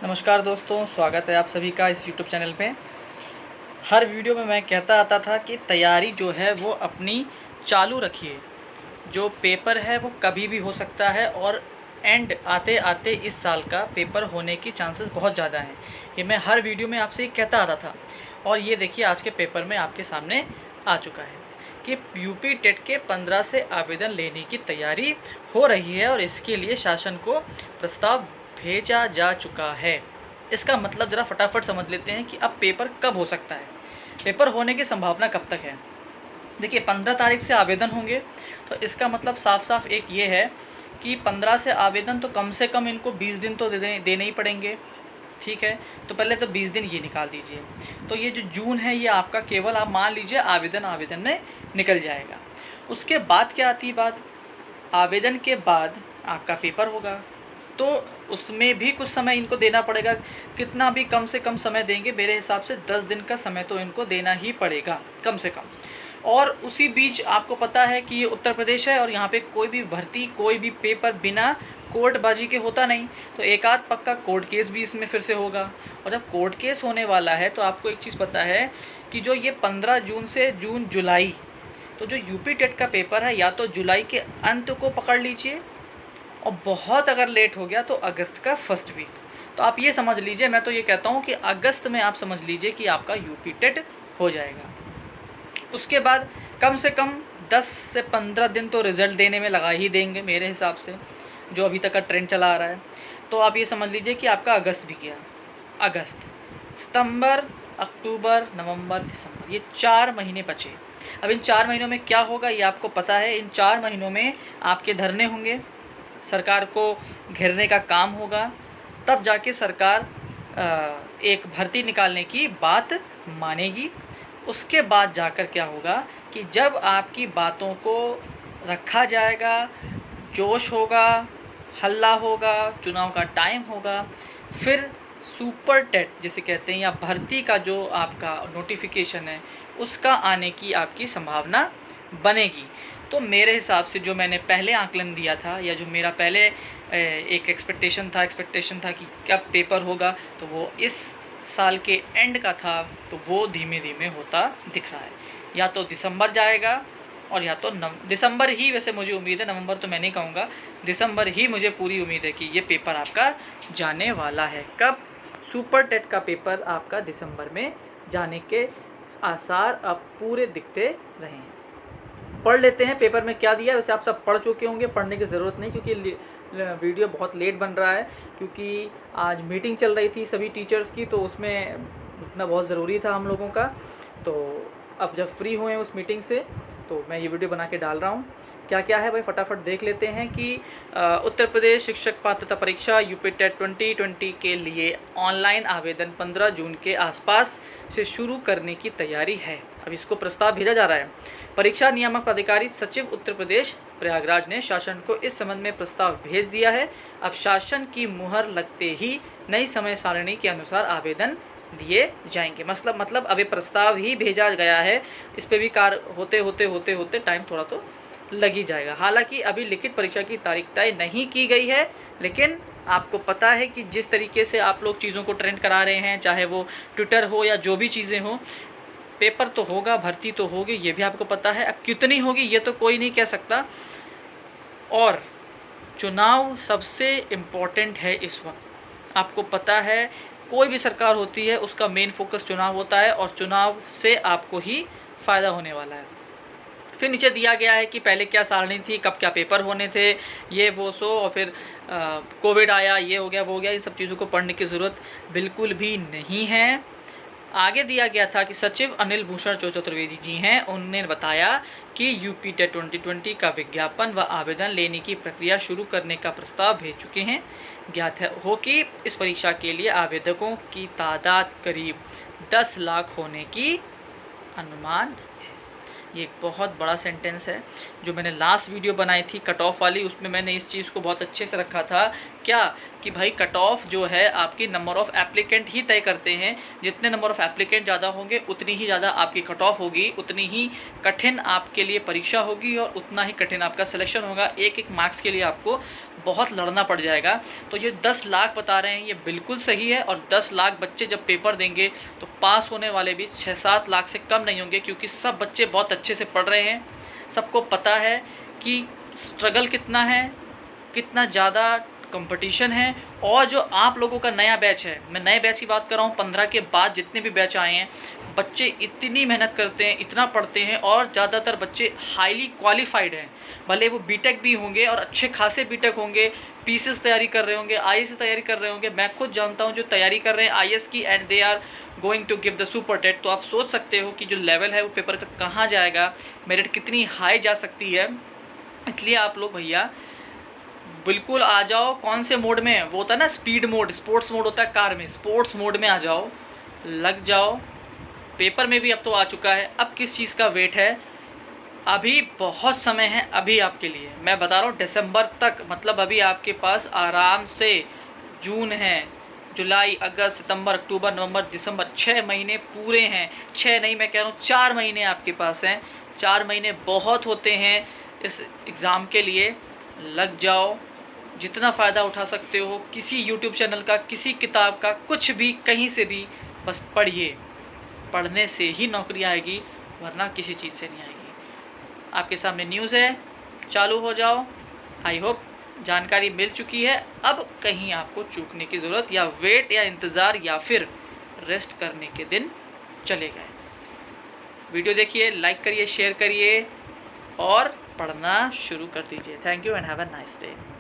नमस्कार दोस्तों, स्वागत है आप सभी का इस यूट्यूब चैनल पे। हर वीडियो में मैं कहता आता था कि तैयारी जो है वो अपनी चालू रखिए। जो पेपर है वो कभी भी हो सकता है और एंड आते आते इस साल का पेपर होने की चांसेस बहुत ज़्यादा हैं। ये मैं हर वीडियो में आपसे कहता आता था और ये देखिए आज के पेपर में आपके सामने आ चुका है कि यूपी टेट के 15 से आवेदन लेने की तैयारी हो रही है और इसके लिए शासन को प्रस्ताव भेजा जा चुका है। इसका मतलब ज़रा फटाफट समझ लेते हैं कि अब पेपर कब हो सकता है, पेपर होने की संभावना कब तक है। देखिए 15 तारीख से आवेदन होंगे, तो इसका मतलब साफ साफ एक ये है कि 15 से आवेदन तो कम से कम इनको 20 दिन तो देने ही पड़ेंगे। ठीक है, तो पहले तो 20 दिन ये निकाल दीजिए। तो ये जो जून है ये आपका केवल आप मान लीजिए आवेदन में निकल जाएगा। उसके बाद क्या आती है बात, आवेदन के बाद आपका पेपर होगा, तो उसमें भी कुछ समय इनको देना पड़ेगा। कितना भी कम से कम समय देंगे, मेरे हिसाब से 10 दिन का समय तो इनको देना ही पड़ेगा कम से कम। और उसी बीच आपको पता है कि ये उत्तर प्रदेश है और यहाँ पे कोई भी भर्ती, कोई भी पेपर बिना कोर्टबाजी के होता नहीं। तो एक आध पक्का कोर्ट केस भी इसमें फिर से होगा। और जब कोर्ट केस होने वाला है तो आपको एक चीज़ पता है कि जो ये 15 जून से जून जुलाई, तो जो यूपी टेट का पेपर है या तो जुलाई के अंत को पकड़ लीजिए और बहुत अगर लेट हो गया तो अगस्त का फर्स्ट वीक। तो आप ये समझ लीजिए, मैं तो ये कहता हूँ कि अगस्त में आप समझ लीजिए कि आपका यूपी टेट हो जाएगा। उसके बाद कम से कम 10 से 15 दिन तो रिज़ल्ट देने में लगा ही देंगे मेरे हिसाब से, जो अभी तक का ट्रेंड चला आ रहा है। तो आप ये समझ लीजिए कि आपका अगस्त भी गया, अगस्त, सितंबर, अक्टूबर, नवंबर, दिसंबर, ये 4 महीने बचे। अब इन 4 महीनों में क्या होगा ये आपको पता है। इन 4 महीनों में आपके धरने होंगे, सरकार को घेरने का काम होगा, तब जाके सरकार एक भर्ती निकालने की बात मानेगी। उसके बाद जाकर क्या होगा कि जब आपकी बातों को रखा जाएगा, जोश होगा, हल्ला होगा, चुनाव का टाइम होगा, फिर सुपर टेट जिसे कहते हैं या भर्ती का जो आपका नोटिफिकेशन है उसका आने की आपकी संभावना बनेगी। तो मेरे हिसाब से जो मैंने पहले आकलन दिया था या जो मेरा पहले एक एक्सपेक्टेशन था कि कब पेपर होगा, तो वो इस साल के एंड का था, तो वो धीमे धीमे होता दिख रहा है। या तो दिसंबर जाएगा और या तो दिसंबर ही, वैसे मुझे उम्मीद है, नवंबर तो मैं नहीं कहूँगा, दिसंबर ही मुझे पूरी उम्मीद है कि ये पेपर आपका जाने वाला है। कब? सुपर टेट का पेपर आपका दिसंबर में जाने के आसार अब पूरे दिखते रहे हैं। पढ़ लेते हैं पेपर में क्या दिया है। वैसे आप सब पढ़ चुके होंगे, पढ़ने की ज़रूरत नहीं, क्योंकि वीडियो बहुत लेट बन रहा है, क्योंकि आज मीटिंग चल रही थी सभी टीचर्स की, तो उसमें रुकना बहुत ज़रूरी था हम लोगों का। तो अब जब फ्री हुए उस मीटिंग से तो मैं ये वीडियो बना के डाल रहा हूँ। क्या क्या है भाई फटाफट देख लेते हैं कि उत्तर प्रदेश शिक्षक पात्रता परीक्षा यूपी टेट 2020 के लिए ऑनलाइन आवेदन 15 जून के आसपास से शुरू करने की तैयारी है। अब इसको प्रस्ताव भेजा जा रहा है। परीक्षा नियामक प्राधिकारी सचिव उत्तर प्रदेश प्रयागराज ने शासन को इस संबंध में प्रस्ताव भेज दिया है। अब शासन की मुहर लगते ही नई समय सारणी के अनुसार आवेदन दिए जाएंगे। मतलब अभी प्रस्ताव ही भेजा गया है, इस पे भी कार्य होते टाइम थोड़ा तो लग ही जाएगा। हालांकि अभी लिखित परीक्षा की तारीख तय नहीं की गई है, लेकिन आपको पता है कि जिस तरीके से आप लोग चीज़ों को ट्रेंड करा रहे हैं, चाहे वो ट्विटर हो या जो भी चीज़ें हो, पेपर तो होगा, भर्ती तो होगी, ये भी आपको पता है। अब कितनी होगी ये तो कोई नहीं कह सकता। और चुनाव सबसे इम्पोर्टेंट है इस वक्त। आपको पता है कोई भी सरकार होती है उसका मेन फोकस चुनाव होता है और चुनाव से आपको ही फ़ायदा होने वाला है। फिर नीचे दिया गया है कि पहले क्या सारणी थी, कब क्या पेपर होने थे, ये वो सो, और फिर कोविड आया, ये हो गया वो हो गया। इन सब चीज़ों को पढ़ने की ज़रूरत बिल्कुल भी नहीं है। आगे दिया गया था कि सचिव अनिल भूषण चतुर्वेदी जी हैं, उन्होंने बताया कि यूपी टेट 2020 का विज्ञापन व आवेदन लेने की प्रक्रिया शुरू करने का प्रस्ताव भेज चुके हैं। ज्ञात हो कि इस परीक्षा के लिए आवेदकों की तादाद करीब 10 लाख होने की अनुमान है। ये एक बहुत बड़ा सेंटेंस है। जो मैंने लास्ट वीडियो बनाई थी कट ऑफ वाली, उसमें मैंने इस चीज़ को बहुत अच्छे से रखा था क्या कि भाई कट ऑफ जो है आपकी नंबर ऑफ़ एप्लीकेंट ही तय करते हैं। जितने नंबर ऑफ़ एप्लीकेंट ज़्यादा होंगे उतनी ही ज़्यादा आपकी कट ऑफ होगी, उतनी ही कठिन आपके लिए परीक्षा होगी और उतना ही कठिन आपका सिलेक्शन होगा। एक एक मार्क्स के लिए आपको बहुत लड़ना पड़ जाएगा। तो ये 10 लाख बता रहे हैं, ये बिल्कुल सही है। और 10 लाख बच्चे जब पेपर देंगे तो पास होने वाले भी 6-7 लाख से कम नहीं होंगे, क्योंकि सब बच्चे बहुत अच्छे से पढ़ रहे हैं। सबको पता है कि स्ट्रगल कितना है, कितना ज़्यादा कंपटीशन है। और जो आप लोगों का नया बैच है, मैं नए बैच की बात कर रहा हूँ, 15 के बाद जितने भी बैच आए हैं, बच्चे इतनी मेहनत करते हैं, इतना पढ़ते हैं और ज़्यादातर बच्चे हाईली क्वालिफाइड हैं। भले वो बीटेक भी होंगे और अच्छे खासे बीटेक होंगे, पीसीएस तैयारी कर रहे होंगे, आईएएस तैयारी कर रहे होंगे। मैं खुद जानता हूँ जो तैयारी कर रहे हैं आईएएस की, and they are going to give the super TET. तो आप सोच सकते हो कि जो लेवल है वो पेपर का कहाँ जाएगा, मेरिट कितनी हाई जा सकती है। इसलिए आप लोग भैया बिल्कुल आ जाओ। कौन से मोड में, वो होता है ना स्पीड मोड, स्पोर्ट्स मोड होता है कार में, स्पोर्ट्स मोड में आ जाओ, लग जाओ। पेपर में भी अब तो आ चुका है, अब किस चीज़ का वेट है, अभी बहुत समय है अभी आपके लिए। मैं बता रहा हूँ दिसंबर तक, मतलब अभी आपके पास आराम से जून है, जुलाई, अगस्त, सितंबर, अक्टूबर, नवंबर, दिसंबर, 6 महीने पूरे हैं। 6 नहीं, मैं कह रहा हूँ 4 महीने आपके पास हैं। 4 महीने बहुत होते हैं इस एग्ज़ाम के लिए। लग जाओ, जितना फ़ायदा उठा सकते हो, किसी यूट्यूब चैनल का, किसी किताब का, कुछ भी, कहीं से भी, बस पढ़िए। पढ़ने से ही नौकरी आएगी, वरना किसी चीज़ से नहीं आएगी। आपके सामने न्यूज़ है, चालू हो जाओ। आई होप जानकारी मिल चुकी है। अब कहीं आपको चूकने की ज़रूरत या वेट या इंतज़ार या फिर रेस्ट करने के दिन चले गए। वीडियो देखिए, लाइक करिए, शेयर करिए और पढ़ना शुरू कर दीजिए। Thank you and have a nice day.